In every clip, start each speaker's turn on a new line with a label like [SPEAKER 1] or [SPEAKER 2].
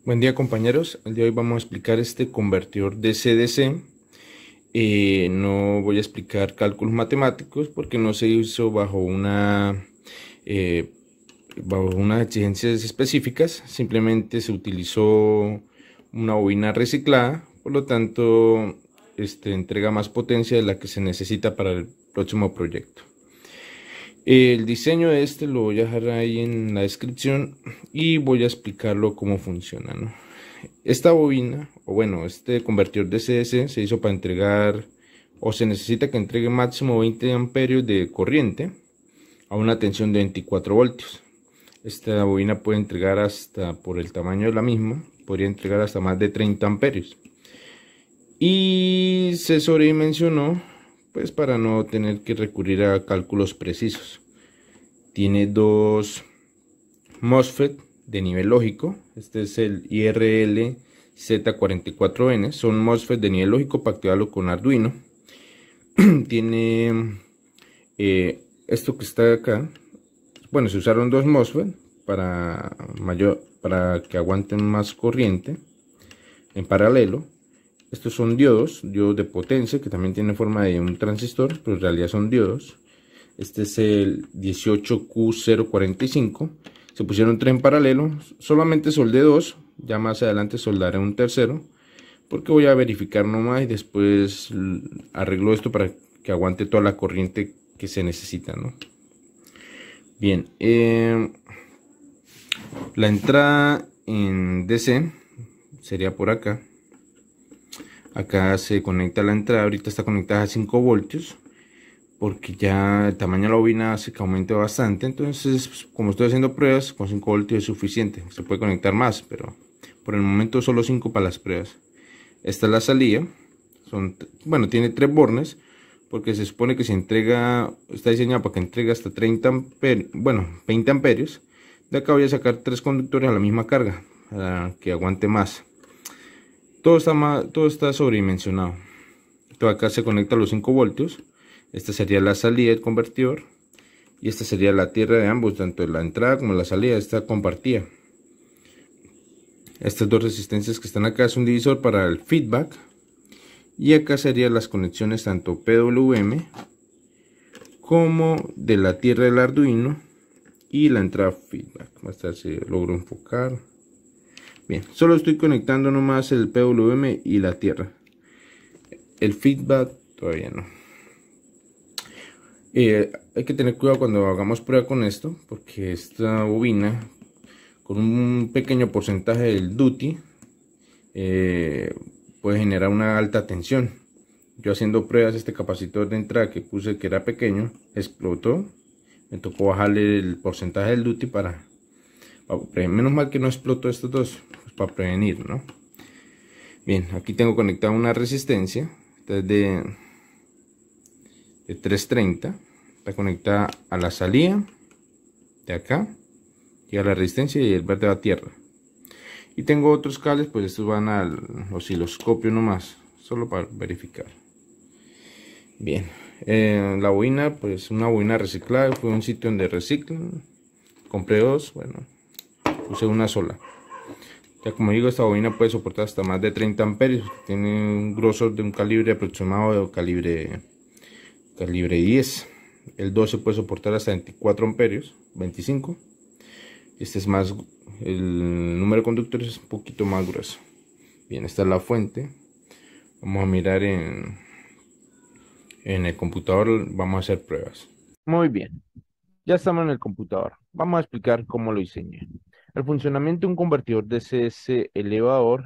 [SPEAKER 1] Buen día, compañeros. El día de hoy vamos a explicar este convertidor DC-DC. No voy a explicar cálculos matemáticos porque no se hizo eh, bajo unas exigencias específicas. Simplemente se utilizó una bobina reciclada, por lo tanto entrega más potencia de la que se necesita para el próximo proyecto. El diseño de este lo voy a dejar ahí en la descripción y voy a explicarlo cómo funciona, ¿no? Esta bobina, o bueno, este convertidor de CS se hizo para entregar, o se necesita que entregue máximo 20 amperios de corriente a una tensión de 24 voltios. Esta bobina puede entregar hasta, por el tamaño de la misma, podría entregar hasta más de 30 amperios. Y se sobredimensionó, pues para no tener que recurrir a cálculos precisos. Tiene dos MOSFET de nivel lógico. Este es el IRL Z44N. Son MOSFET de nivel lógico para activarlo con Arduino. Tiene esto que está acá. Bueno, se usaron dos MOSFET para que aguanten más corriente en paralelo. Estos son diodos de potencia que también tienen forma de un transistor, pero en realidad son diodos. Este es el 18Q045. Se pusieron tres en paralelo. Solamente soldé dos. Ya más adelante soldaré un tercero, porque voy a verificar nomás y después arreglo esto para que aguante toda la corriente que se necesita, ¿no? Bien, la entrada en DC sería por acá. Acá se conecta la entrada. Ahorita está conectada a 5 voltios, porque ya el tamaño de la bobina hace que aumente bastante. Entonces, como estoy haciendo pruebas, con 5 voltios es suficiente. Se puede conectar más, pero por el momento solo 5 para las pruebas. Esta es la salida. Bueno, tiene 3 bornes, porque se supone que está diseñado para que entregue hasta 30 amperios, bueno, 20 amperios. De acá voy a sacar 3 conductores a la misma carga, para que aguante más. Todo está sobredimensionado. Todo acá se conecta a los 5 voltios. Esta sería la salida del convertidor. Y esta sería la tierra de ambos, tanto la entrada como la salida. Está compartida. Estas dos resistencias que están acá es un divisor para el feedback. Y acá serían las conexiones tanto PWM como de la tierra del Arduino y la entrada feedback. Vamos a ver si logro enfocar. Bien, solo estoy conectando nomás el PWM y la tierra. El feedback todavía no. Hay que tener cuidado cuando hagamos prueba con esto, porque esta bobina con un pequeño porcentaje del duty puede generar una alta tensión. Yo haciendo pruebas, este capacitor de entrada que puse que era pequeño explotó. Me tocó bajarle el porcentaje del duty menos mal que no explotó estos dos, pues para prevenir, ¿no? Bien, aquí tengo conectada una resistencia. Esta es de 330. Está conectada a la salida de acá y a la resistencia, y el verde va a tierra. Y tengo otros cables, pues estos van al osciloscopio nomás, solo para verificar. Bien, la bobina, pues una bobina reciclada. Fue un sitio donde reciclan. Compré dos, bueno, usé una sola. Ya como digo, esta bobina puede soportar hasta más de 30 amperios. Tiene un grosor de un calibre aproximado de calibre 10. El 12 puede soportar hasta 24 amperios, 25. Este es más, el número de conductores es un poquito más grueso. Bien, esta es la fuente. Vamos a mirar en el computador, vamos a hacer pruebas. Muy bien, ya estamos en el computador. Vamos a explicar cómo lo diseñé. El funcionamiento de un convertidor de CS elevador,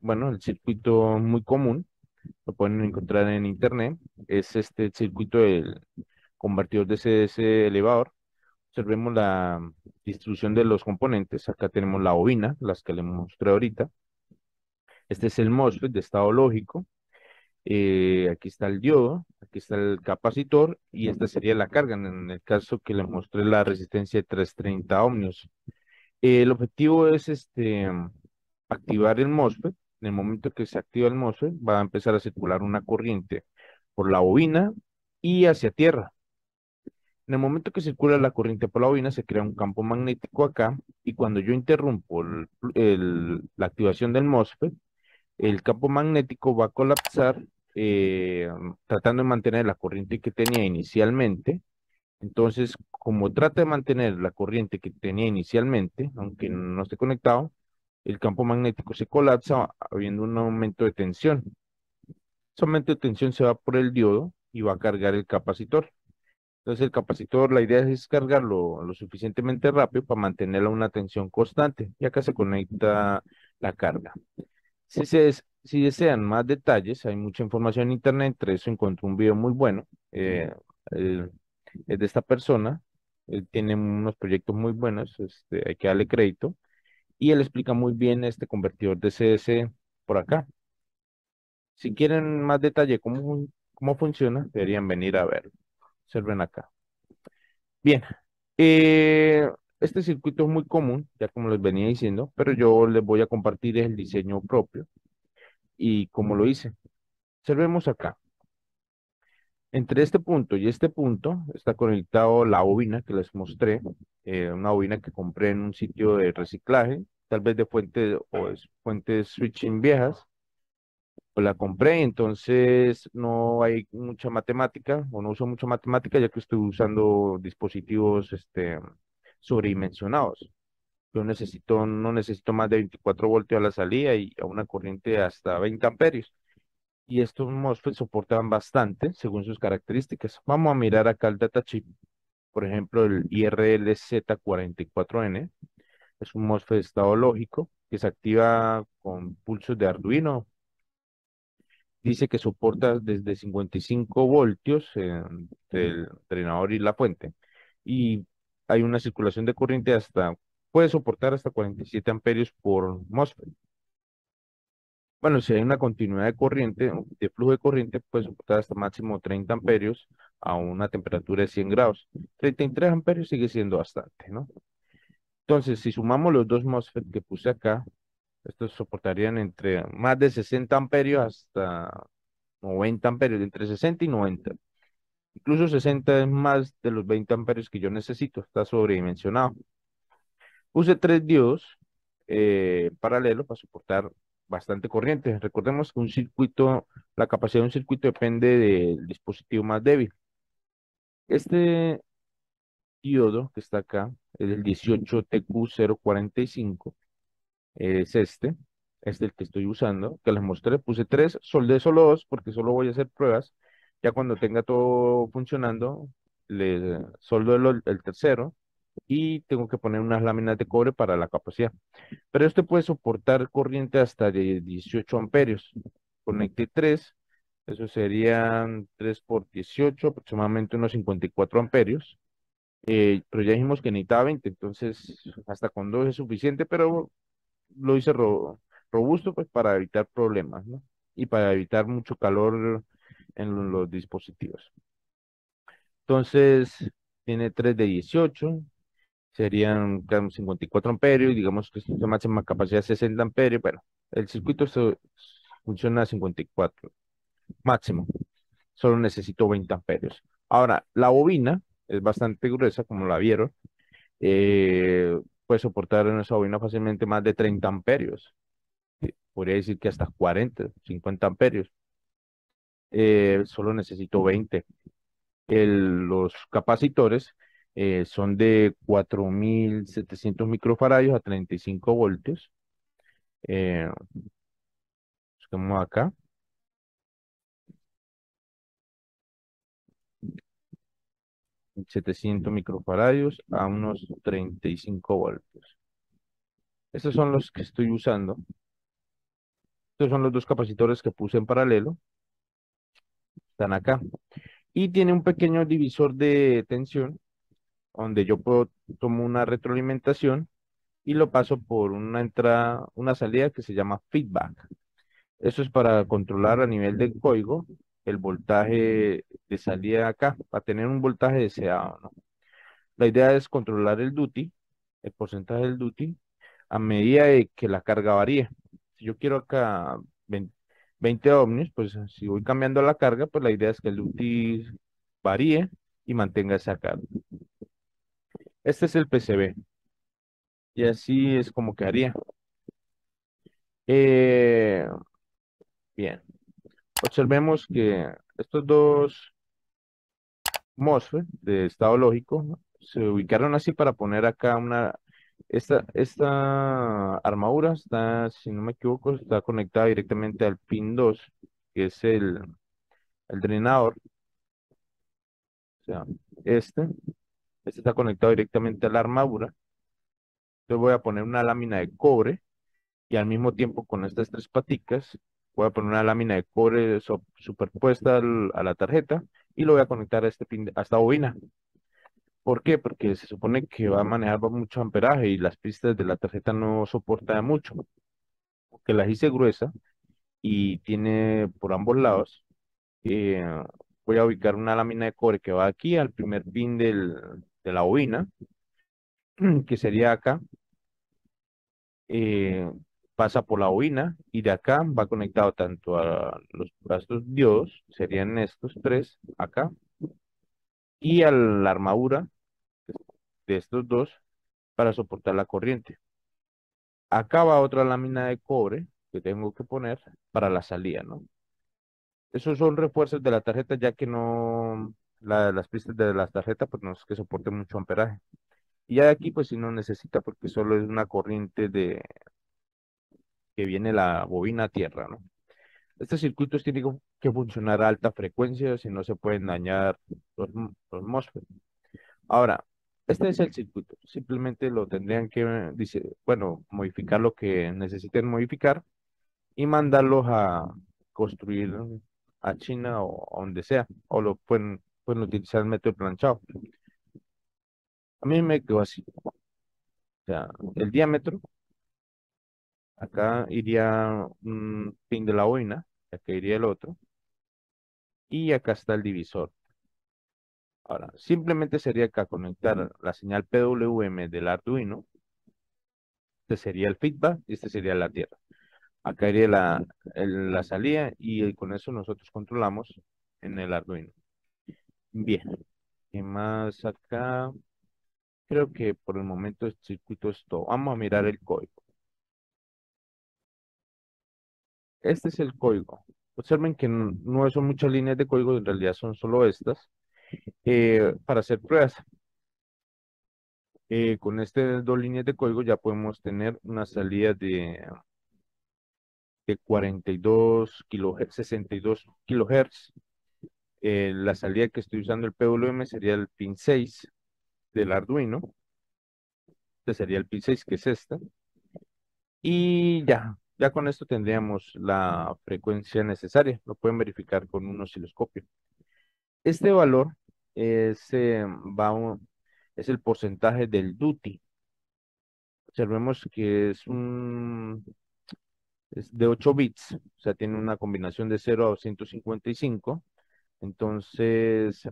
[SPEAKER 1] bueno, el circuito muy común, lo pueden encontrar en internet, es este circuito del convertidor de CS elevador. Observemos la distribución de los componentes. Acá tenemos la bobina, las que les mostré ahorita. Este es el MOSFET de estado lógico. Aquí está el diodo, aquí está el capacitor y esta sería la carga. En el caso que les mostré, la resistencia de 330 ohmios. El objetivo es activar el MOSFET. En el momento que se activa el MOSFET, va a empezar a circular una corriente por la bobina y hacia tierra. En el momento que circula la corriente por la bobina, se crea un campo magnético acá, y cuando yo interrumpo la activación del MOSFET, el campo magnético va a colapsar, tratando de mantener la corriente que tenía inicialmente. Entonces, como trata de mantener la corriente que tenía inicialmente, aunque no esté conectado, el campo magnético se colapsa, habiendo un aumento de tensión. Ese aumento de tensión se va por el diodo y va a cargar el capacitor. Entonces, el capacitor, la idea es cargarlo lo suficientemente rápido para mantenerlo a una tensión constante. Y acá se conecta la carga. Si desean más detalles, hay mucha información en internet. Entre eso encontré un video muy bueno. El- es de esta persona. Él tiene unos proyectos muy buenos, hay que darle crédito. Y él explica muy bien este convertidor de CS por acá. Si quieren más detalle cómo funciona, deberían venir a verlo. Observen acá. Bien, eh, este circuito es muy común, ya como les venía diciendo, pero yo les voy a compartir el diseño propio y cómo lo hice. Observemos acá. Entre este punto y este punto está conectado la bobina que les mostré, una bobina que compré en un sitio de reciclaje, tal vez de fuente o de fuentes switching viejas. Pues la compré, entonces no hay mucha matemática, o no uso mucha matemática, ya que estoy usando dispositivos sobredimensionados. No necesito más de 24 voltios a la salida y a una corriente de hasta 20 amperios. Y estos MOSFET soportan bastante según sus características. Vamos a mirar acá el datasheet. Por ejemplo, el IRLZ44N es un MOSFET de estado lógico que se activa con pulsos de Arduino. Dice que soporta desde 55 voltios entre el drenador y la fuente. Y hay una circulación de corriente puede soportar hasta 47 amperios por MOSFET. Bueno, si hay una continuidad de corriente, de flujo de corriente, puede soportar hasta máximo 30 amperios a una temperatura de 100 grados. 33 amperios sigue siendo bastante, ¿no? Entonces, si sumamos los dos MOSFET que puse acá, estos soportarían entre más de 60 amperios hasta 90 amperios, entre 60 y 90. Incluso 60 es más de los 20 amperios que yo necesito, está sobredimensionado. Puse tres diodos paralelos para soportar bastante corriente. Recordemos que la capacidad de un circuito depende del dispositivo más débil. Este diodo que está acá es el 18TQ045, es el que estoy usando, que les mostré. Puse tres, soldé solo dos porque solo voy a hacer pruebas. Ya cuando tenga todo funcionando, le soldo el tercero y tengo que poner unas láminas de cobre para la capacidad. Pero este puede soportar corriente hasta de 18 amperios. Conecté 3, eso serían 3 por 18, aproximadamente unos 54 amperios. Pero ya dijimos que necesitaba 20, entonces hasta con 2 es suficiente, pero lo hice robusto pues para evitar problemas, ¿no? Y para evitar mucho calor en los dispositivos. Entonces, tiene 3 de 18, serían 54 amperios, digamos que su máxima capacidad es 60 amperios. Bueno, el circuito funciona a 54 máximo, solo necesito 20 amperios. Ahora, la bobina es bastante gruesa, como la vieron, puede soportar en esa bobina fácilmente más de 30 amperios. Podría decir que hasta 40, 50 amperios. Solo necesito 20. Los capacitores son de 4700 microfaradios a 35 voltios. Eh, Busquemos acá. 700 microfaradios a unos 35 voltios. Estos son los que estoy usando. Estos son los dos capacitores que puse en paralelo. Están acá. Y tiene un pequeño divisor de tensión donde yo tomo una retroalimentación y lo paso por una entrada, una salida que se llama feedback. Eso es para controlar a nivel del código el voltaje de salida acá, para tener un voltaje deseado, ¿no? La idea es controlar el duty, el porcentaje del duty, a medida de que la carga varíe. Si yo quiero acá 20 ohmios, pues si voy cambiando la carga, pues la idea es que el duty varíe y manténgase acá. Este es el PCB y así es como quedaría. Eh, bien, observemos que estos dos MOSFET de estado lógico, ¿no? Se ubicaron así para poner acá esta armadura está, si no me equivoco, está conectada directamente al pin 2, que es el drenador. O sea, este, este está conectado directamente a la armadura. Entonces voy a poner una lámina de cobre y al mismo tiempo con estas tres paticas voy a poner una lámina de cobre superpuesta a la tarjeta y lo voy a conectar a este pin, a esta bobina. ¿Por qué? Porque se supone que va a manejar mucho amperaje y las pistas de la tarjeta no soportan mucho, porque la hice gruesa y tiene por ambos lados. eh, Voy a ubicar una lámina de cobre que va aquí al primer pin de la bobina, que sería acá. eh, Pasa por la bobina y de acá va conectado tanto a estos diodos, serían estos tres acá, y a la armadura de estos dos para soportar la corriente. Acá va otra lámina de cobre que tengo que poner para la salida, ¿no? Esos son refuerzos de la tarjeta, ya que no, las pistas de las tarjetas, pues no es que soporten mucho amperaje. Y ya de aquí, pues si no necesita, porque solo es una corriente que viene la bobina a tierra, ¿no? Estos circuitos tienen que funcionar a alta frecuencia, si no se pueden dañar los MOSFET. Ahora, este es el circuito. Simplemente lo tendrían que, dice, bueno, modificar lo que necesiten modificar y mandarlos a construir a China o a donde sea, o pueden utilizar el método de planchado. A mí me quedó así, o sea, el diámetro, acá iría un pin de la boina, acá iría el otro, y acá está el divisor. Ahora, simplemente sería acá conectar la señal PWM del Arduino, este sería el feedback y este sería la tierra. Acá iría la salida y con eso nosotros controlamos en el Arduino. Bien, ¿qué más acá? Creo que por el momento el circuito es todo. Vamos a mirar el código. Este es el código. Observen que no son muchas líneas de código, en realidad son solo estas. Para hacer pruebas, con estas dos líneas de código ya podemos tener una salida de 42 kilohertz, 62 kilohertz. La salida que estoy usando el PWM sería el pin 6 del Arduino. Este sería el pin 6, que es esta. Y ya con esto tendríamos la frecuencia necesaria. Lo pueden verificar con un osciloscopio. Este valor es, es el porcentaje del duty. Observemos que es de 8 bits, o sea, tiene una combinación de 0 a 255. Entonces,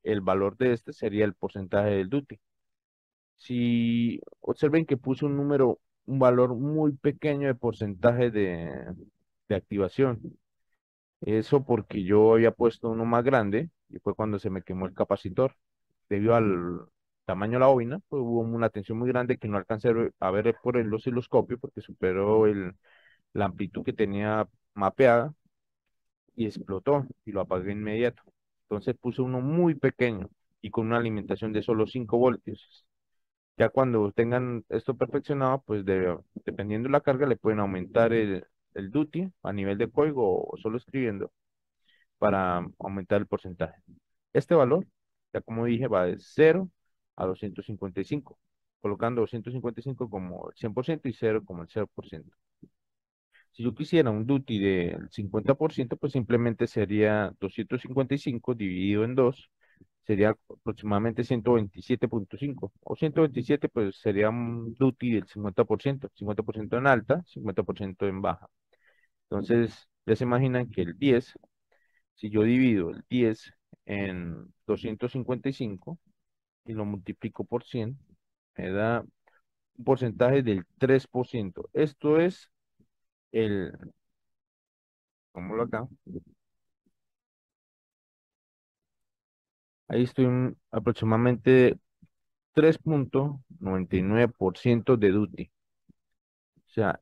[SPEAKER 1] el valor de este sería el porcentaje del duty. Si observen que puse un valor muy pequeño de porcentaje de activación. Eso porque yo había puesto uno más grande y fue cuando se me quemó el capacitor. Debido al tamaño de la bobina, pues hubo una tensión muy grande que no alcancé a ver por el osciloscopio porque superó la amplitud que tenía mapeada y explotó y lo apagué inmediato. Entonces puse uno muy pequeño y con una alimentación de solo 5 voltios. Ya cuando tengan esto perfeccionado, pues dependiendo de la carga, le pueden aumentar el duty a nivel de código o solo escribiendo para aumentar el porcentaje. Este valor, ya como dije, va de 0 a 255, colocando 255 como el 100% y 0 como el 0%. Si yo quisiera un duty del 50%, pues simplemente sería 255 dividido en 2, sería aproximadamente 127,5. O 127, pues sería un duty del 50%, 50% en alta, 50% en baja. Entonces, ya se imaginan que el 10, si yo divido el 10 en 255 y lo multiplico por 100, me da un porcentaje del 3%. Esto es el, pongámoslo acá, Ahí estoy aproximadamente 3,99% de duty. O sea,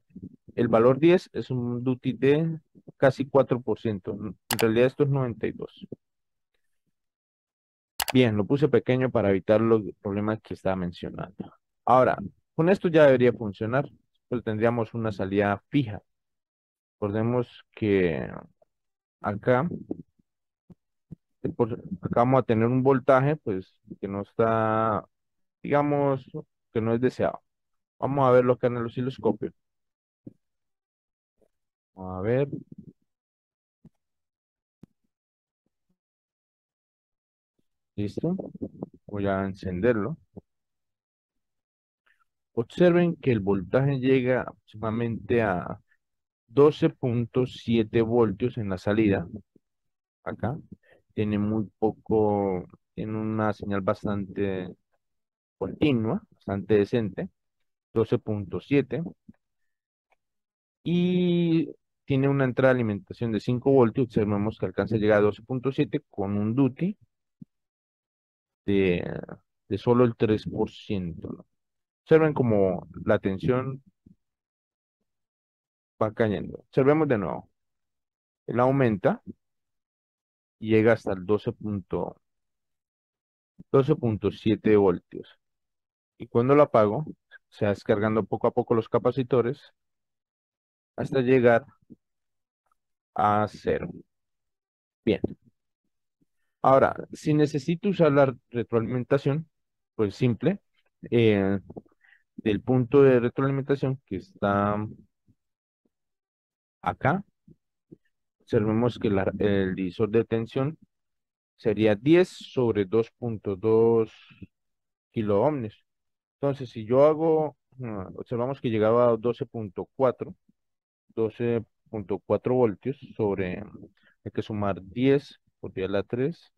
[SPEAKER 1] el valor 10 es un duty de casi 4%. En realidad esto es 92. Bien, lo puse pequeño para evitar los problemas que estaba mencionando. Ahora, con esto ya debería funcionar, pero tendríamos una salida fija. Recordemos que acá, acá vamos a tener un voltaje, pues, que no está, digamos, que no es deseado. Vamos a verlo acá en el osciloscopio. A ver, listo. Voy a encenderlo. Observen que el voltaje llega aproximadamente a 12,7 voltios en la salida. Acá tiene muy poco, tiene una señal bastante continua, bastante decente, 12,7, y tiene una entrada de alimentación de 5 voltios. Observemos que alcanza a llegar a 12,7 con un duty de, de solo el 3%, ¿no? Observen como la tensión va cayendo. Observemos de nuevo. Él aumenta y llega hasta el 12,7 voltios. Y cuando lo apago, se va descargando poco a poco los capacitores hasta llegar a cero. Bien. Ahora, si necesito usar la retroalimentación, pues simple, eh, del punto de retroalimentación que está acá, observemos que el divisor de tensión sería 10 sobre 2,2 kiloohmios. Entonces, si yo hago, observamos que llegaba a 12,4 voltios sobre, hay que sumar 10 por 10 a la 3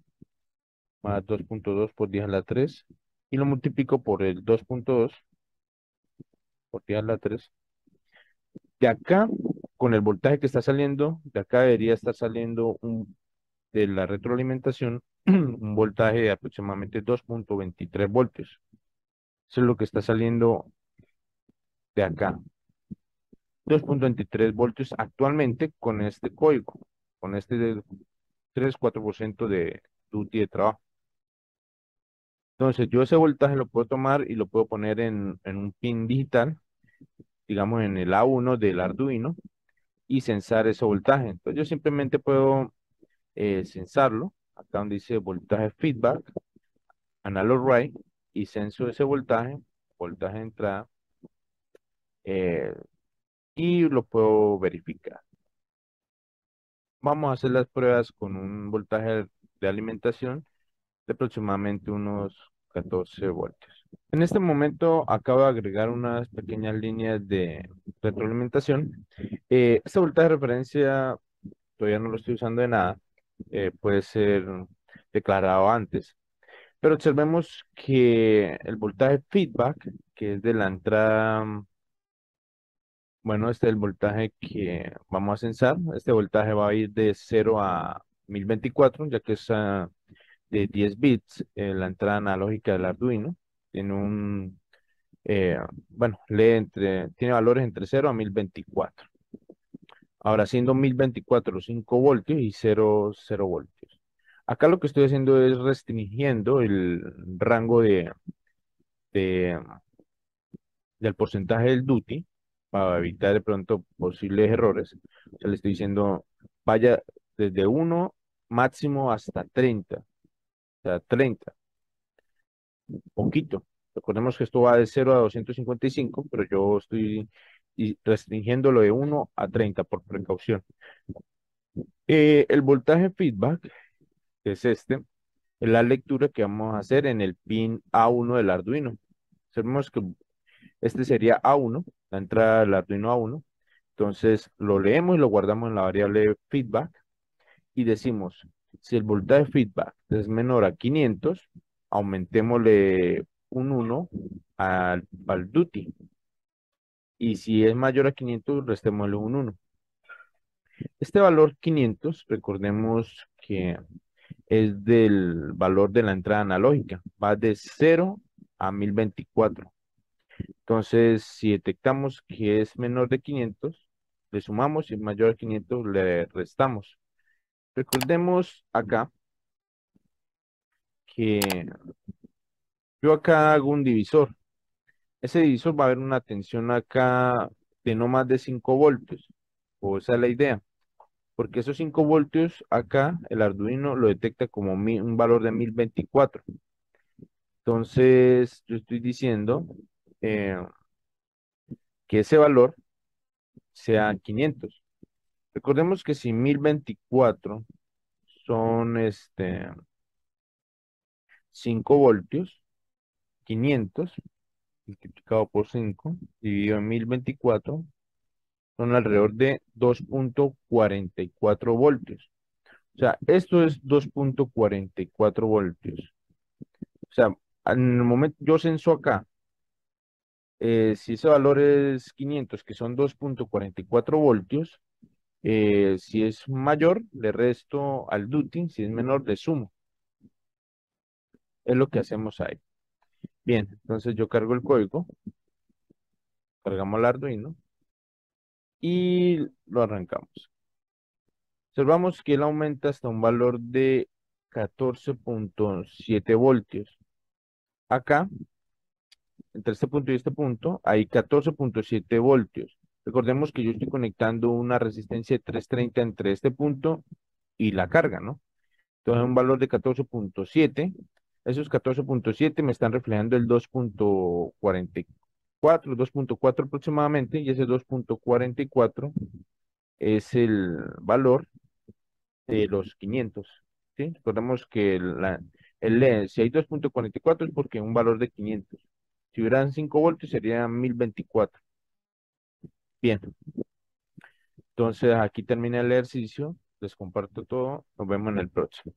[SPEAKER 1] más 2,2 por 10 a la 3 y lo multiplico por el 2,2 por 10 a la 3. De acá, con el voltaje que está saliendo, de acá debería estar saliendo de la retroalimentación un voltaje de aproximadamente 2,23 voltios. Eso es lo que está saliendo de acá. 2,23 voltios actualmente con este código, con este de 3-4% de duty de trabajo. Entonces, yo ese voltaje lo puedo tomar y lo puedo poner en un pin digital, digamos en el A1 del Arduino, y censar ese voltaje. Entonces, yo simplemente puedo censarlo, acá donde dice voltaje feedback, analog write, y censo ese voltaje, voltaje de entrada, eh, y lo puedo verificar. Vamos a hacer las pruebas con un voltaje de alimentación de aproximadamente unos 14 voltios. En este momento acabo de agregar unas pequeñas líneas de retroalimentación. Este voltaje de referencia todavía no lo estoy usando de nada. Puede ser declarado antes. Pero observemos que el voltaje feedback, que es de la entrada, bueno, este es el voltaje que vamos a censar. Este voltaje va a ir de 0 a 1024, ya que es de 10 bits, la entrada analógica del Arduino. Tiene eh, bueno, tiene valores entre 0 a 1024. Ahora, siendo 1024 5 voltios y 0 voltios. Acá lo que estoy haciendo es restringiendo el rango de- del porcentaje del duty para evitar de pronto posibles errores. O sea, le estoy diciendo, vaya desde 1 máximo hasta 30. O sea, 30, poquito. Recordemos que esto va de 0 a 255, pero yo estoy restringiéndolo de 1 a 30 por precaución. El voltaje feedback, que es este, es la lectura que vamos a hacer en el pin A1 del Arduino. Sabemos que este sería A1, la entrada del Arduino A1. Entonces lo leemos y lo guardamos en la variable feedback y decimos, si el voltaje feedback es menor a 500, aumentémosle un 1 al duty. Y si es mayor a 500, restémosle un 1. Este valor 500, recordemos que es del valor de la entrada analógica. Va de 0 a 1024. Entonces, si detectamos que es menor de 500, le sumamos, si es mayor a 500, le restamos. Recordemos acá que yo acá hago un divisor. Ese divisor va a haber una tensión acá de no más de 5 voltios. O esa es la idea. Porque esos 5 voltios acá, el Arduino lo detecta como un valor de 1024. Entonces, yo estoy diciendo eh, que ese valor sea 500. Recordemos que si 1024 son 5 voltios, 500 multiplicado por 5 dividido en 1024 son alrededor de 2,44 voltios. O sea, esto es 2,44 voltios. O sea, en el momento yo censo acá, si ese valor es 500, que son 2,44 voltios, si es mayor, le resto al duty, si es menor, le sumo. Es lo que hacemos ahí. Bien, entonces yo cargo el código, cargamos el Arduino y lo arrancamos. Observamos que él aumenta hasta un valor de 14,7 voltios. Acá, entre este punto y este punto, hay 14,7 voltios. Recordemos que yo estoy conectando una resistencia de 330 entre este punto y la carga, ¿no? Entonces, un valor de 14,7. Esos 14,7 me están reflejando el 2,44, 2,4 aproximadamente, y ese 2,44 es el valor de los 500. ¿Sí? Recordemos que si hay 2,44 es porque un valor de 500. Si hubieran 5 voltios sería 1024. Bien, entonces aquí termina el ejercicio. Les comparto todo. Nos vemos en el próximo.